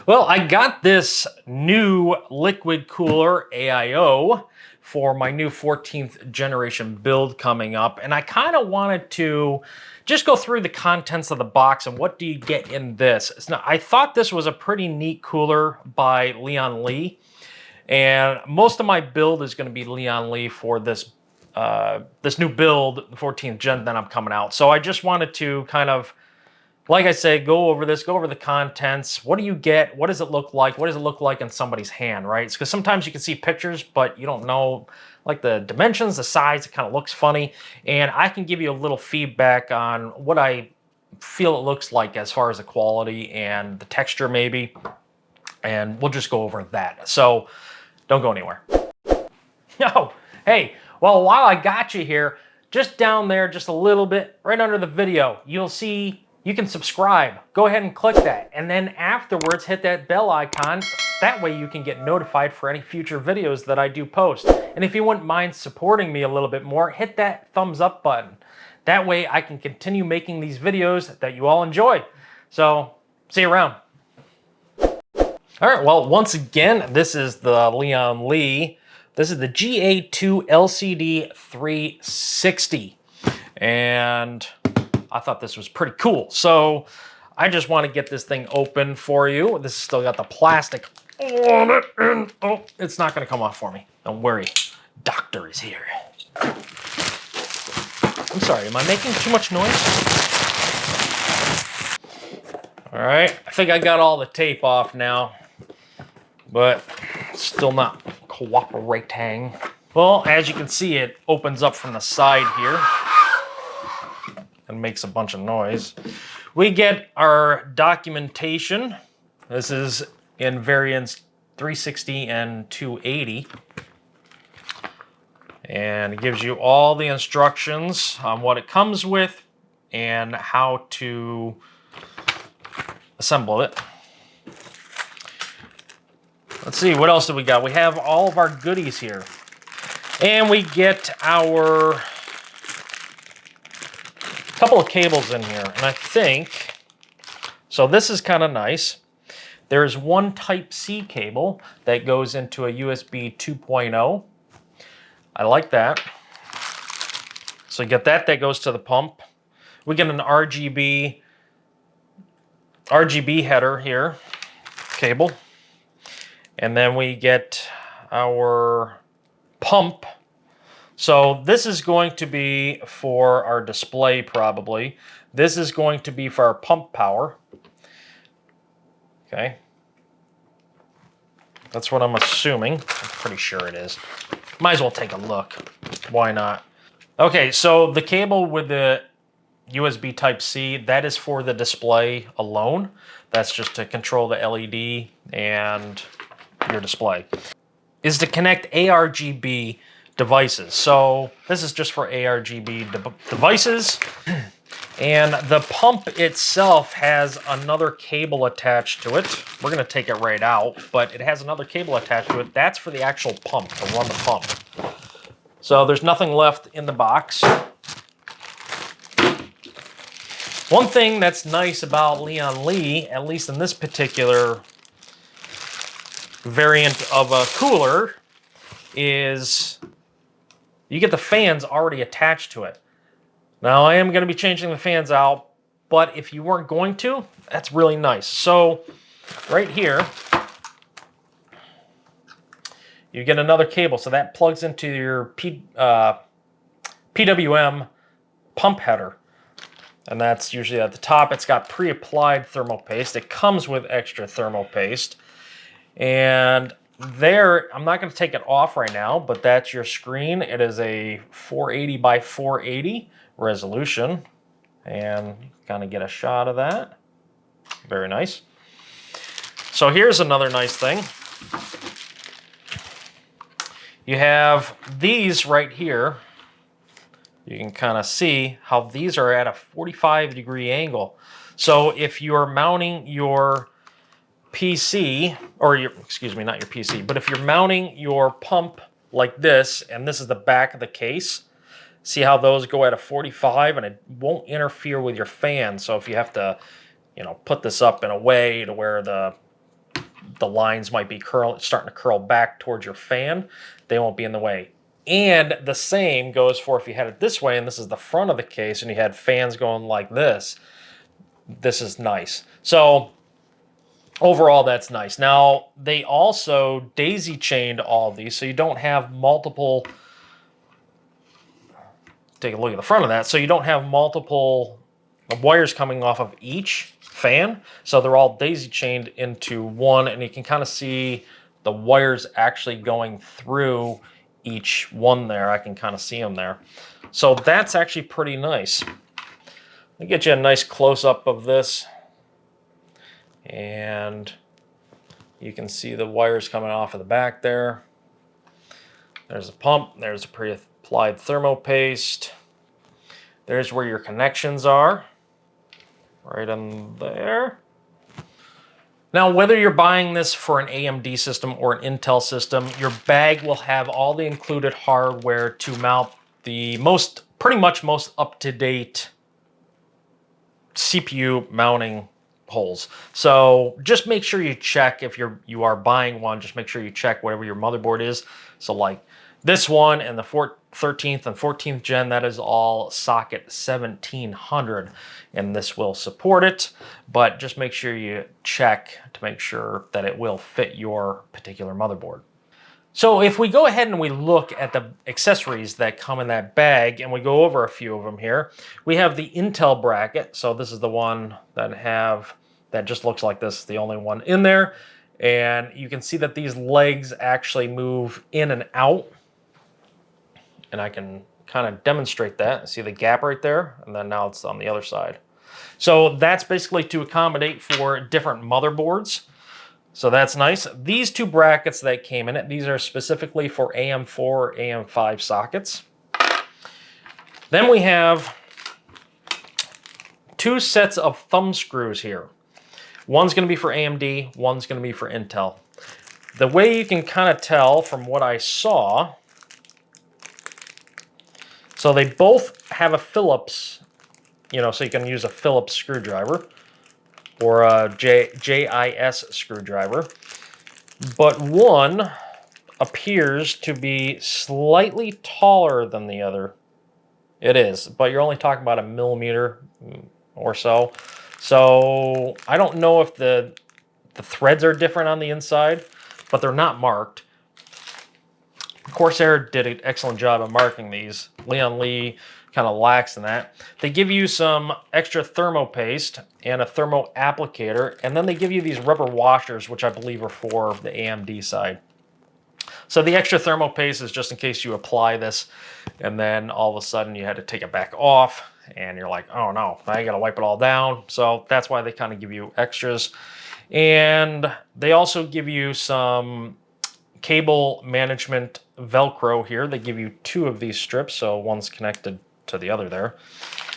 Well, I got this new liquid cooler AIO for my new 14th generation build coming up, and I kind of wanted to just go through the contents of the box and what do you get in this. Now, I thought this was a pretty neat cooler by Lian, and most of my build is going to be Lian for this this new build, the 14th gen that I'm coming out. So I just wanted to kind of, like I say, go over this, go over the contents. What do you get? What does it look like? What does it look like in somebody's hand, right? Because sometimes you can see pictures, but you don't know like the dimensions, the size, it kind of looks funny. And I can give you a little feedback on what I feel it looks like as far as the quality and the texture maybe. And we'll just go over that. So don't go anywhere. No, hey, well, while I got you here, just down there, just a little bit, right under the video, you'll see you can subscribe. Go ahead and click that. And then afterwards, hit that bell icon. That way you can get notified for any future videos that I do post. And if you wouldn't mind supporting me a little bit more, hit that thumbs up button. That way I can continue making these videos that you all enjoy. So, see you around. All right, well, once again, this is the Lian. This is the GA2 LCD 360. And I thought this was pretty cool. So I just want to get this thing open for you. This has still got the plastic on it. And oh, it's not going to come off for me. Don't worry. Doctor is here. I'm sorry, am I making too much noise? All right, I think I got all the tape off now, but still not cooperating. Well, as you can see, it opens up from the side here and makes a bunch of noise. We get our documentation. This is in variants 360 and 280. And it gives you all the instructions on what it comes with and how to assemble it. Let's see, what else do we got? We have all of our goodies here. And we get our couple of cables in here. And I think, so this is kind of nice. There's one Type-C cable that goes into a USB 2.0. I like that. So you get that goes to the pump. We get an RGB header here, cable. And then we get our pump. So this is going to be for our display probably. This is going to be for our pump power. Okay. That's what I'm assuming. I'm pretty sure it is. Might as well take a look. Why not? Okay, so the cable with the USB Type-C, that is for the display alone. That's just to control the LED and your display. Is to connect ARGB devices. So this is just for ARGB devices. And the pump itself has another cable attached to it. We're going to take it right out, but it has another cable attached to it. That's for the actual pump, to run the pump. So there's nothing left in the box. One thing that's nice about Lian, at least in this particular variant of a cooler, is you get the fans already attached to it. Now, I am going to be changing the fans out, but if you weren't going to, that's really nice. So, right here, you get another cable. So that plugs into your PWM pump header. And that's usually at the top. It's got pre-applied thermal paste. It comes with extra thermal paste. And there, I'm not going to take it off right now, but that's your screen. It is a 480 by 480 resolution, and kind of get a shot of that. Very nice. So here's another nice thing. You have these right here. You can kind of see how these are at a 45-degree angle. So if you're mounting your PC, or your, excuse me, not your PC, but if you're mounting your pump like this, and this is the back of the case, see how those go at a 45 and it won't interfere with your fan. So if you have to, you know, put this up in a way to where the the lines might be starting to curl back towards your fan, they won't be in the way. And the same goes for if you had it this way, and this is the front of the case, and you had fans going like this. This is nice. So overall, that's nice. Now, they also daisy-chained all of these, so you don't have multiple... Take a look at the front of that. So you don't have multiple wires coming off of each fan. So they're all daisy-chained into one, and you can kind of see the wires actually going through each one there. I can kind of see them there. So that's actually pretty nice. Let me get you a nice close-up of this. And you can see the wires coming off of the back there. There's a pump. There's a pre-applied thermo paste. There's where your connections are. Right in there. Now, whether you're buying this for an AMD system or an Intel system, your bag will have all the included hardware to mount the pretty much most up-to-date CPU mounting holes. So just make sure you check if you are buying one, just make sure you check whatever your motherboard is. So like this one and the 13th and 14th gen, that is all socket 1700, and this will support it, but just make sure you check to make sure that it will fit your particular motherboard. So if we go ahead and we look at the accessories that come in that bag, and we go over a few of them here, we have the Intel bracket. So this is the one that just looks like this, the only one in there. And you can see that these legs actually move in and out. And I can kind of demonstrate that. See the gap right there? And then now it's on the other side. So that's basically to accommodate for different motherboards. So that's nice. These two brackets that came in it, these are specifically for AM4 or AM5 sockets. Then we have two sets of thumb screws here. One's going to be for AMD, one's going to be for Intel. The way you can kind of tell from what I saw, so they both have a Phillips, so you can use a Phillips screwdriver or a JIS screwdriver, but one appears to be slightly taller than the other. It is, but you're only talking about 1 millimeter or so. So I don't know if the threads are different on the inside, but they're not marked. Corsair did an excellent job of marking these. Lian Li kind of lacks in that. They give you some extra thermo paste and a thermo applicator, and then they give you these rubber washers, which I believe are for the AMD side. So the extra thermo paste is just in case you apply this and then all of a sudden you had to take it back off and you're like, oh no, I gotta wipe it all down. So that's why they kind of give you extras. And they also give you some cable management Velcro here. They give you 2 of these strips, so one's connected to the other there.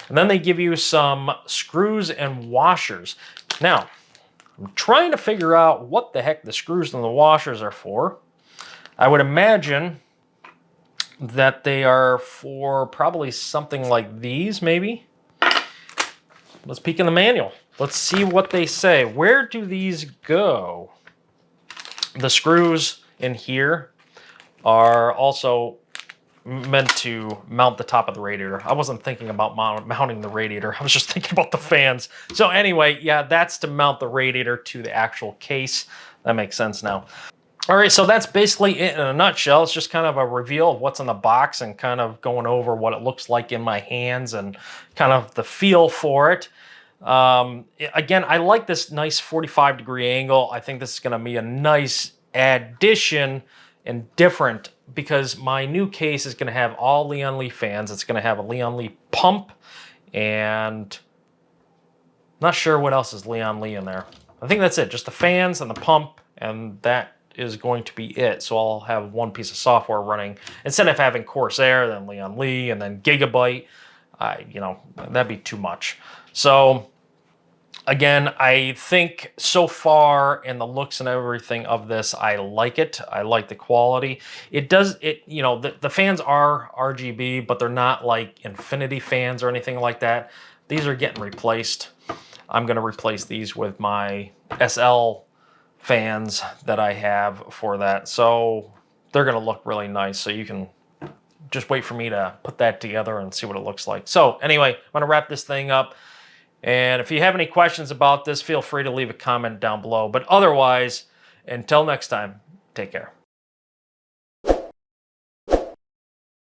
And then they give you some screws and washers. Now, I'm trying to figure out what the heck the screws and the washers are for. I would imagine that they are for probably something like these, maybe. Let's peek in the manual. Let's see what they say. Where do these go? The screws in here are also meant to mount the top of the radiator. I wasn't thinking about mounting the radiator. I was just thinking about the fans. So anyway, yeah, that's to mount the radiator to the actual case. That makes sense now. All right, so that's basically it in a nutshell. It's just kind of a reveal of what's in the box and kind of going over what it looks like in my hands and kind of the feel for it. Again, I like this nice 45-degree angle. I think this is going to be a nice addition and different because my new case is going to have all Lian Li fans. It's going to have a Lian Li pump, and I'm not sure what else is Lian Li in there. I think that's it, just the fans and the pump, and that is going to be it. So I'll have one piece of software running instead of having Corsair, then Lian Li, and then Gigabyte. That'd be too much. So again, I think so far in the looks and everything of this, I like it. I like the quality. The fans are RGB, but they're not like infinity fans or anything like that. These are getting replaced. I'm going to replace these with my SL fans that I have for that. So they're going to look really nice. So you can just wait for me to put that together and see what it looks like. So anyway, I'm going to wrap this thing up. And if you have any questions about this, feel free to leave a comment down below. But otherwise, until next time, take care.